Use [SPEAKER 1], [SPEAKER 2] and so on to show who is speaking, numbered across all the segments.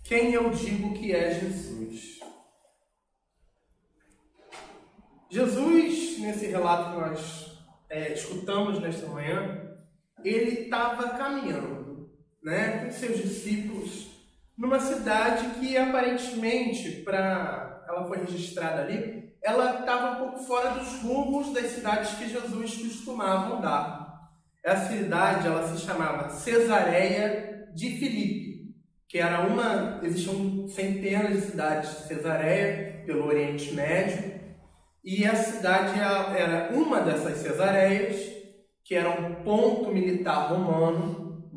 [SPEAKER 1] Quem eu digo que é Jesus? Jesus, nesse relato que nós escutamos nesta manhã, ele estava caminhando, com seus discípulos numa cidade que aparentemente, ela foi registrada ali, ela estava um pouco fora dos rumos das cidades que Jesus costumava andar. Essa cidade, ela se chamava Cesareia de Filipe, que era existiam centenas de cidades de Cesareia pelo Oriente Médio, e essa cidade era uma dessas Cesareias, que era um ponto militar romano,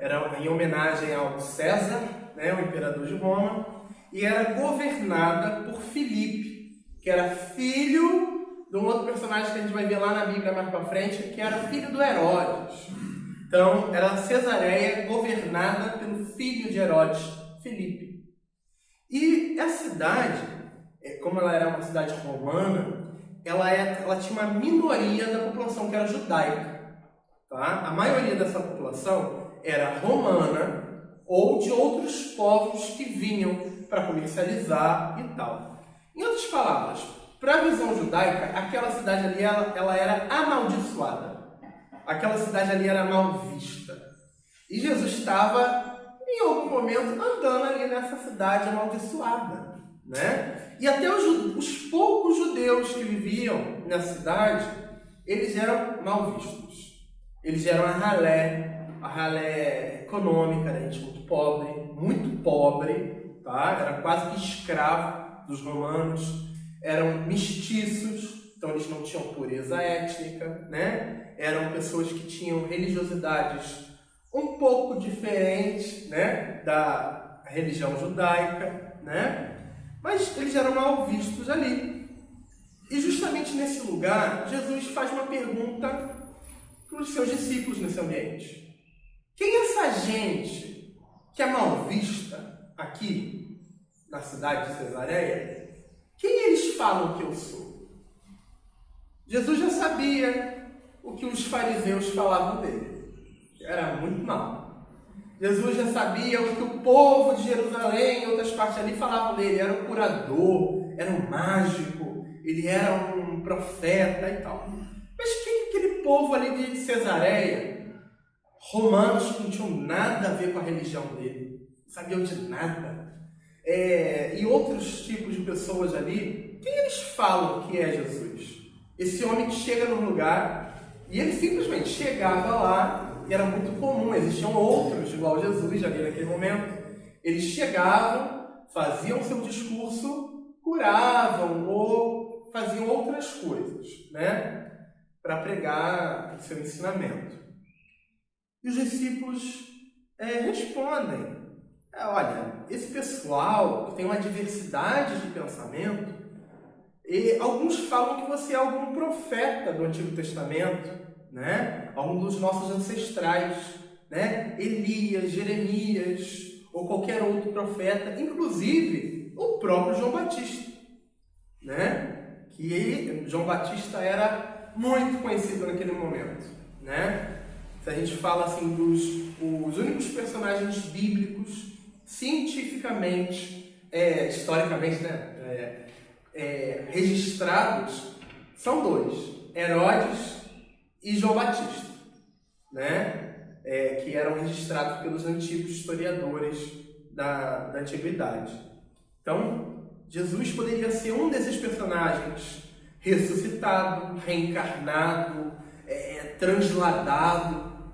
[SPEAKER 1] era em homenagem ao César, o imperador de Roma, e era governada por Filipe, que era filho de um outro personagem que a gente vai ver lá na Bíblia mais para frente, que era filho do Herodes. Então, era Cesareia governada pelo filho de Herodes, Filipe. E essa cidade, como ela era uma cidade romana, ela tinha uma minoria da população que era judaica. Tá? A maioria dessa população era romana ou de outros povos que vinham para comercializar e tal. Em outras palavras, para a visão judaica, aquela cidade ali ela era amaldiçoada. Aquela cidade ali era mal vista. E Jesus estava, em algum momento, andando ali nessa cidade amaldiçoada. E até os poucos judeus que viviam nessa cidade, eles eram mal vistos. Eles eram a ralé econômica, gente muito pobre, tá? Era quase que escravo dos romanos. Eram mestiços, então eles não tinham pureza étnica, Eram pessoas que tinham religiosidades um pouco diferentes, da religião judaica, Mas eles eram mal vistos ali. E justamente nesse lugar, Jesus faz uma pergunta para os seus discípulos nesse ambiente. Quem é essa gente que é mal vista aqui na cidade de Cesareia? Quem eles falam que eu sou? Jesus já sabia o que os fariseus falavam dele. Era muito mal. Jesus já sabia o que o povo de Jerusalém e outras partes ali falavam dele. Era um curador, era um mágico, ele era um profeta e tal. Mas quem é aquele povo ali de Cesareia? Romanos que não tinham nada a ver com a religião dele, não sabiam de nada. E outros tipos de pessoas ali, quem eles falam que é Jesus? Esse homem que chega num lugar e ele simplesmente chegava lá, e era muito comum, existiam outros igual a Jesus ali naquele momento. Eles chegavam, faziam seu discurso, curavam ou faziam outras coisas, para pregar o seu ensinamento. E os discípulos respondem: olha, esse pessoal que tem uma diversidade de pensamento, alguns falam que você é algum profeta do Antigo Testamento, algum dos nossos ancestrais, Elias, Jeremias, ou qualquer outro profeta, inclusive o próprio João Batista, que João Batista era muito conhecido naquele momento, Se a gente fala assim os únicos personagens bíblicos, cientificamente, historicamente, registrados, são dois: Herodes e João Batista, que eram registrados pelos antigos historiadores da antiguidade. Então, Jesus poderia ser um desses personagens ressuscitado, reencarnado, transladado,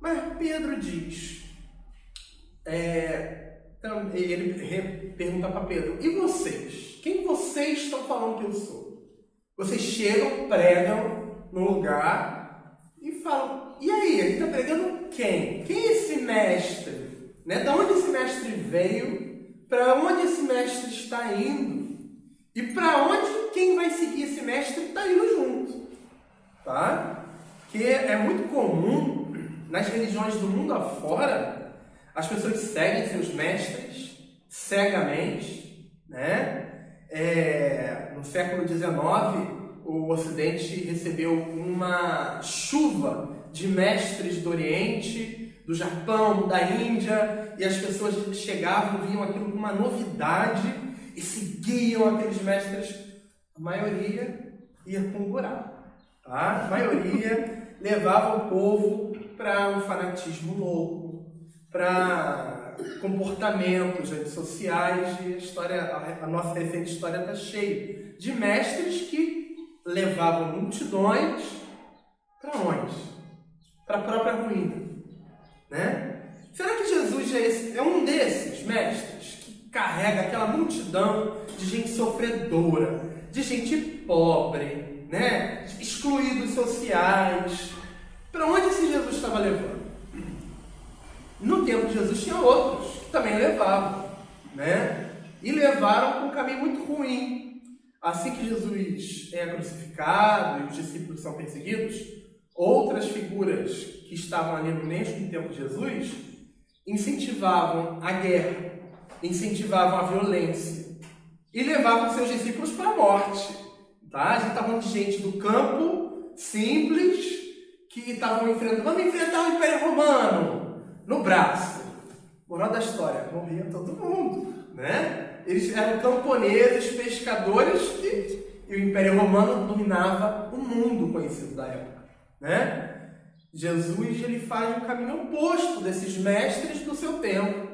[SPEAKER 1] Mas Pedro diz, ele pergunta para Pedro: e vocês? Quem vocês estão falando que eu sou? Vocês chegam, pregam no lugar e falam: e aí, ele está pregando quem? Quem é esse mestre? Da onde esse mestre veio? Para onde esse mestre está indo? E para onde quem vai seguir esse mestre está indo junto? Tá? Que é muito comum nas religiões do mundo afora, as pessoas seguem seus mestres cegamente, No século XIX, o Ocidente recebeu uma chuva de mestres do Oriente, do Japão, da Índia, e as pessoas chegavam, viam aquilo como uma novidade e seguiam aqueles mestres. A maioria ia com um buraco, tá? A maioria levava o povo para um fanatismo louco, para comportamentos antissociais, e a nossa recente história está cheia de mestres que levavam multidões para onde? Para a própria ruína, né? Será que Jesus é um desses mestres que carrega aquela multidão de gente sofredora, de gente pobre, né? Excluídos sociais? Para onde esse Jesus estava levando? No tempo de Jesus tinha outros que também levavam, né? E levaram para um caminho muito ruim. Assim que Jesus é crucificado e os discípulos são perseguidos, outras figuras que estavam ali no mesmo tempo de Jesus incentivavam a guerra, incentivavam a violência e levavam seus discípulos para a morte. Tá? A gente está falando de gente do campo, simples, que estavam enfrentando, vamos enfrentar o Império Romano no braço. Moral da história, morria todo mundo, né? Eles eram camponeses, pescadores e o Império Romano dominava o mundo conhecido da época, né? Jesus ele faz um caminho oposto desses mestres do seu tempo,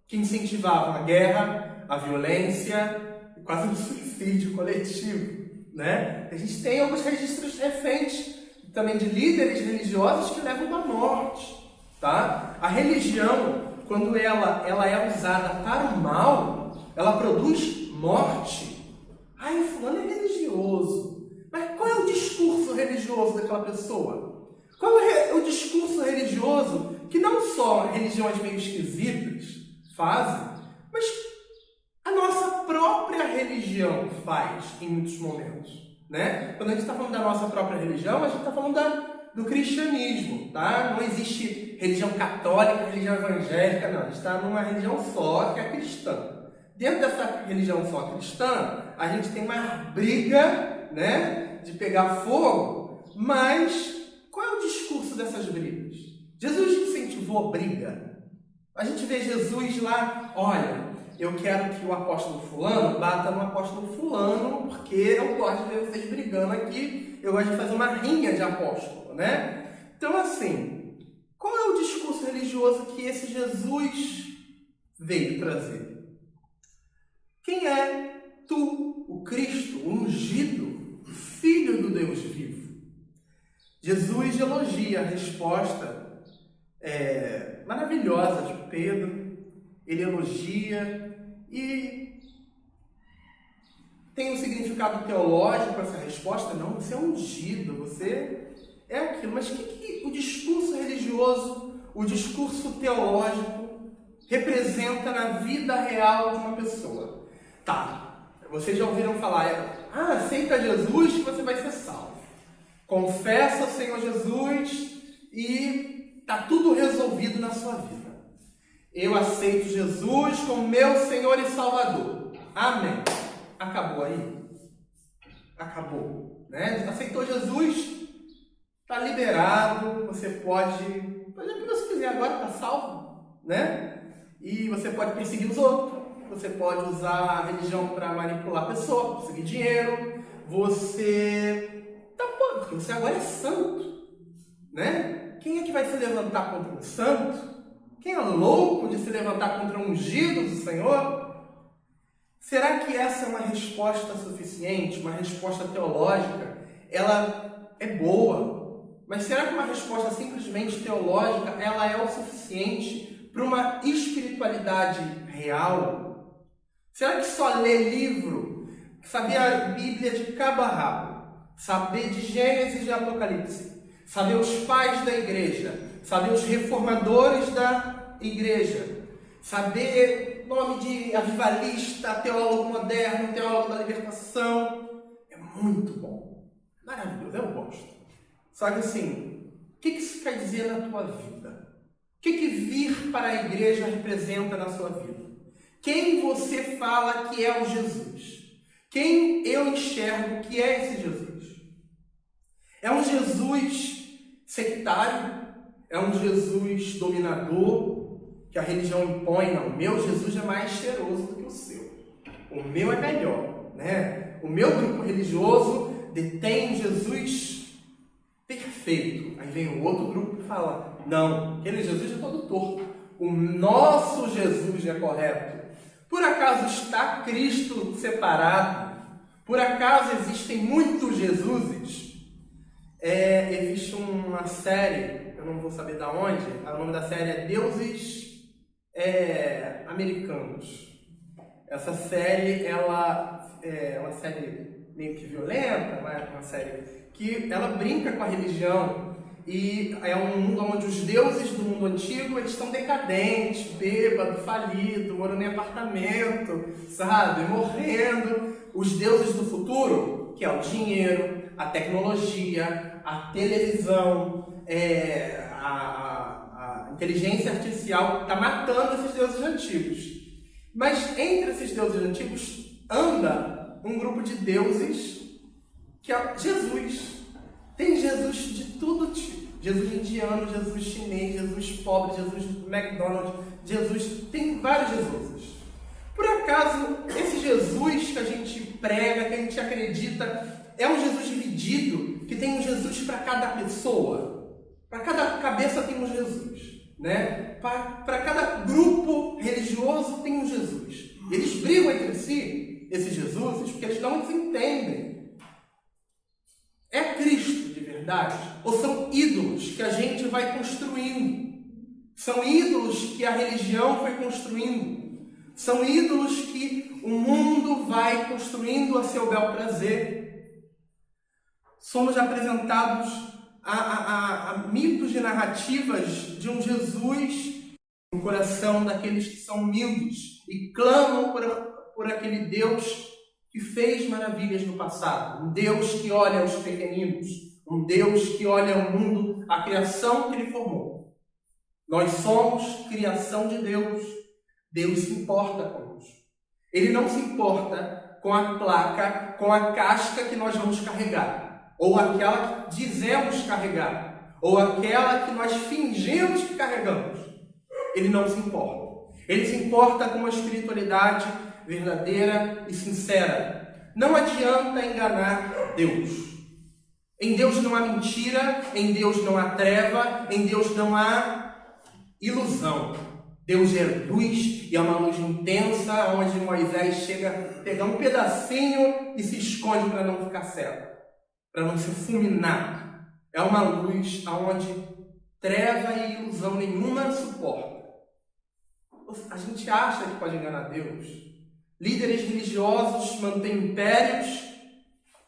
[SPEAKER 1] que incentivavam a guerra, a violência e quase um suicídio coletivo, né? A gente tem alguns registros recentes também de líderes religiosos que levam à morte, tá? A religião, quando ela é usada para o mal, ela produz morte. Ai, fulano é religioso. Mas qual é o discurso religioso daquela pessoa? Qual é o discurso religioso que não só religiões meio esquisitas fazem, mas a nossa própria religião faz em muitos momentos, né? Quando a gente está falando da nossa própria religião, a gente está falando do cristianismo, tá? Não existe religião católica, religião evangélica, não. A gente está numa religião só, que é cristã. Dentro dessa religião só cristã, a gente tem uma briga, né, de pegar fogo, mas qual é o discurso dessas brigas? Jesus incentivou a briga. A gente vê Jesus lá, olha, eu quero que o apóstolo fulano bata no apóstolo fulano, porque eu gosto de ver vocês brigando aqui, eu gosto de fazer uma rinha de apóstolo, né? Então, assim, qual é o discurso religioso que esse Jesus veio trazer? Quem é tu, o Cristo, o ungido, Filho do Deus vivo? Jesus elogia a resposta maravilhosa de Pedro. Ele elogia e tem um significado teológico essa resposta. Não, você é ungido, você é aquilo. Mas o que o discurso religioso, o discurso teológico representa na vida real de uma pessoa? Tá, vocês já ouviram falar, aceita Jesus que você vai ser salvo. Confessa o Senhor Jesus e tá tudo resolvido na sua vida. Eu aceito Jesus como meu Senhor e Salvador. Amém. Acabou aí? Acabou, né? Aceitou Jesus, tá liberado, você pode fazer o que você quiser agora, tá salvo, né? E você pode perseguir os outros. Você pode usar a religião para manipular a pessoa, para conseguir dinheiro. Você porque você agora é santo, né? Quem é que vai se levantar contra um santo? Quem é louco de se levantar contra um ungido do Senhor? Será que essa é uma resposta suficiente, uma resposta teológica? Ela é boa, mas será que uma resposta simplesmente teológica ela é o suficiente para uma espiritualidade real? Será que só ler livro, saber a Bíblia de cabo a rabo, saber de Gênesis e de Apocalipse, saber os pais da igreja, saber os reformadores da igreja, saber nome de avivalista, teólogo moderno, teólogo da libertação, é muito bom, maravilhoso, eu gosto. Só que assim, o que isso quer dizer na tua vida? O que vir para a igreja representa na sua vida? Quem você fala que é o Jesus? Quem eu enxergo que é esse Jesus? É um Jesus sectário? é um Jesus dominador que a religião impõe. Não, o meu Jesus é mais cheiroso do que o seu. O meu é melhor, né? O meu grupo religioso detém um Jesus perfeito. Aí vem o outro grupo e fala, não, aquele Jesus é todo torto. O nosso Jesus é correto. Por acaso está Cristo separado? Por acaso existem muitos Jesuses? Existe uma série, eu não vou saber de onde, o nome da série é Deuses Americanos. Essa série, ela é uma série meio que violenta, uma série que ela brinca com a religião, e é um mundo onde os deuses do mundo antigo eles estão decadentes, bêbados, falidos, morando em apartamento, sabe, morrendo. Os deuses do futuro, que é o dinheiro, a tecnologia, a televisão, a inteligência artificial, está matando esses deuses antigos. Mas entre esses deuses antigos anda um grupo de deuses que é Jesus. Tem Jesus de todo tipo. Jesus indiano, Jesus chinês, Jesus pobre, Jesus McDonald's, Jesus... Tem vários Jesuses. Por acaso, esse Jesus que a gente prega, que a gente acredita, é um Jesus dividido, que tem um Jesus para cada pessoa? Para cada cabeça tem um Jesus, né? Para cada grupo religioso tem um Jesus. Eles brigam entre si, esses Jesuses, porque eles não se entendem. É Cristo de verdade? Ou são ídolos que a gente vai construindo? São ídolos que a religião foi construindo? São ídolos que o mundo vai construindo a seu bel prazer? Somos apresentados a mitos e narrativas de um Jesus no coração daqueles que são humildes e clamam por aquele Deus que fez maravilhas no passado, um Deus que olha os pequeninos, um Deus que olha o mundo, a criação que Ele formou. Nós somos criação de Deus. Deus se importa conosco. Ele não se importa com a placa, com a casca que nós vamos carregar, ou aquela que dizemos carregar, ou aquela que nós fingimos que carregamos. Ele não se importa. Ele se importa com uma espiritualidade verdadeira e sincera. Não adianta enganar Deus. Em Deus não há mentira, em Deus não há treva, em Deus não há ilusão. Deus é luz e é uma luz intensa, onde Moisés chega a pegar um pedacinho e se esconde para não ficar cego, para não se fulminar. É uma luz onde treva e ilusão nenhuma suporta. A gente acha que pode enganar Deus. Líderes religiosos mantêm impérios,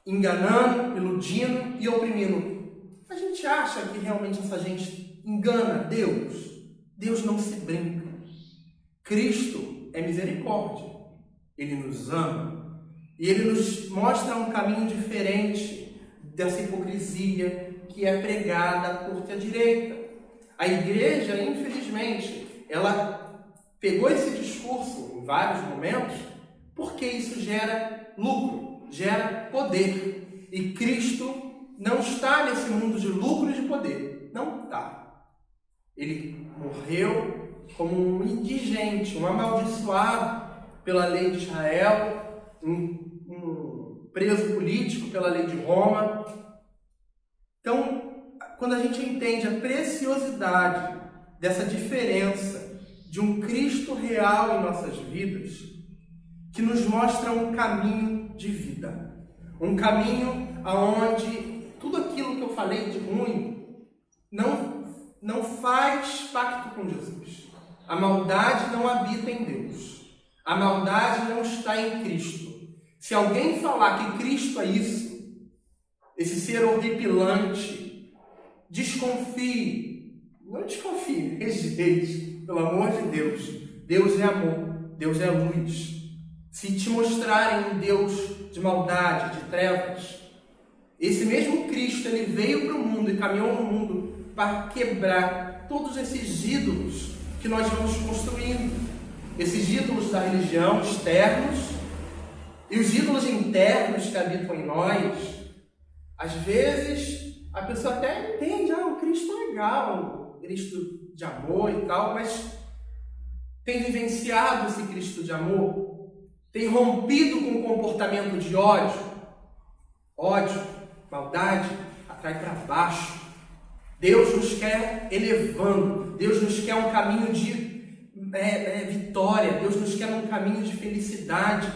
[SPEAKER 1] enganando, iludindo e oprimindo. A gente acha que realmente essa gente engana Deus? Deus não se brinca. Cristo é misericórdia. Ele nos ama. E Ele nos mostra um caminho diferente dessa hipocrisia que é pregada à torta e à direita. A igreja, infelizmente, ela pegou esse discurso em vários momentos porque isso gera lucro, gera poder. E Cristo não está nesse mundo de lucro e de poder. Não está. Ele morreu como um indigente, um amaldiçoado pela lei de Israel, um preso político pela lei de Roma. Então, quando a gente entende a preciosidade dessa diferença de um Cristo real em nossas vidas, que nos mostra um caminho de vida, um caminho aonde tudo aquilo que eu falei de ruim não faz pacto com Jesus. A maldade não habita em Deus. A maldade não está em Cristo. Se alguém falar que Cristo é isso, esse ser horripilante, desconfie. Não desconfie, rejeite, pelo amor de Deus. Deus é amor, Deus é luz. Se te mostrarem um Deus de maldade, de trevas, esse mesmo Cristo, ele veio para o mundo e caminhou no mundo para quebrar todos esses ídolos que nós vamos construindo. Esses ídolos da religião externos e os ídolos internos que habitam em nós. Às vezes, a pessoa até entende, o Cristo é legal, Cristo de amor e tal, mas tem vivenciado esse Cristo de amor? Tem rompido com o comportamento de ódio? Ódio, maldade, atrai para baixo. Deus nos quer elevando, Deus nos quer um caminho de vitória, Deus nos quer um caminho de felicidade.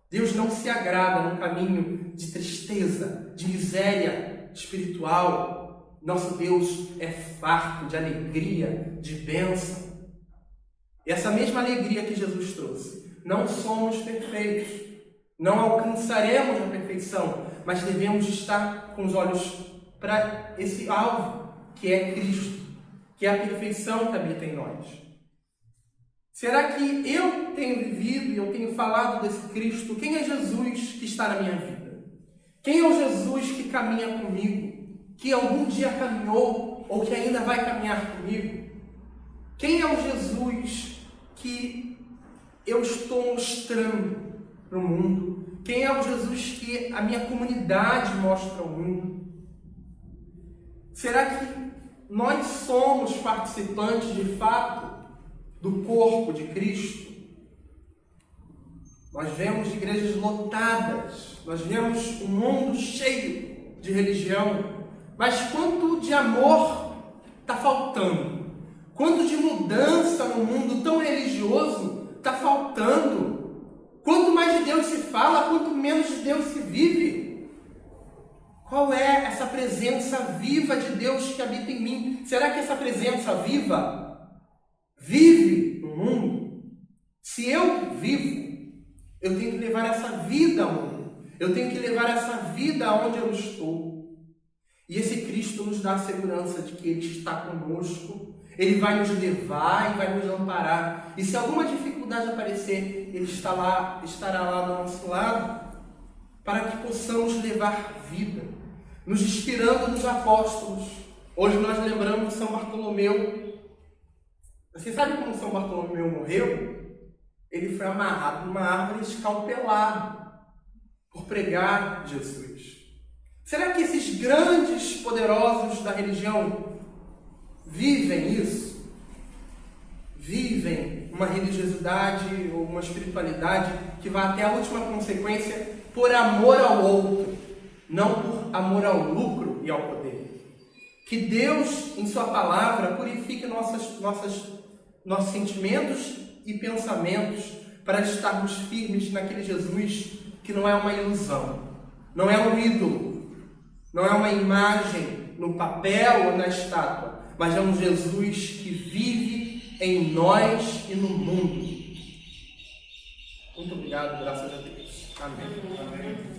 [SPEAKER 1] Deus não se agrada num caminho de tristeza, de miséria espiritual. Nosso Deus é farto de alegria, de bênção. E essa mesma alegria que Jesus trouxe. Não somos perfeitos, não alcançaremos a perfeição, mas devemos estar com os olhos para esse alvo, que é Cristo, que é a perfeição que habita em nós. Será que eu tenho vivido e eu tenho falado desse Cristo? Quem é Jesus que está na minha vida? Quem é o Jesus que caminha comigo? Que algum dia caminhou ou que ainda vai caminhar comigo? Quem é o Jesus que eu estou mostrando para o mundo? Quem é o Jesus que a minha comunidade mostra ao mundo? Será que nós somos participantes de fato do corpo de Cristo? Nós vemos igrejas lotadas, nós vemos um mundo cheio de religião, mas quanto de amor está faltando? Quanto de mudança no mundo tão religioso está faltando? Quanto mais de Deus se fala, quanto menos de Deus se vive. Qual é essa presença viva de Deus que habita em mim? Será que essa presença viva vive no mundo? Se eu vivo, eu tenho que levar essa vida ao mundo. Eu tenho que levar essa vida aonde eu estou. E esse Cristo nos dá a segurança de que Ele está conosco. Ele vai nos levar e vai nos amparar. E se alguma dificuldade aparecer, Ele estará lá do nosso lado, para que possamos levar vida, nos inspirando nos apóstolos. Hoje nós lembramos São Bartolomeu. Você sabe como São Bartolomeu morreu? Ele foi amarrado numa árvore escalpelado por pregar Jesus. Será que esses grandes poderosos da religião vivem isso? Vivem uma religiosidade ou uma espiritualidade que vai até a última consequência por amor ao outro, não por amor ao lucro e ao poder. Que Deus, em sua palavra, purifique nossos sentimentos e pensamentos para estarmos firmes naquele Jesus que não é uma ilusão, não é um ídolo, não é uma imagem no papel ou na estátua, mas é um Jesus que vive em nós e no mundo. Muito obrigado, graças a Deus. Amém.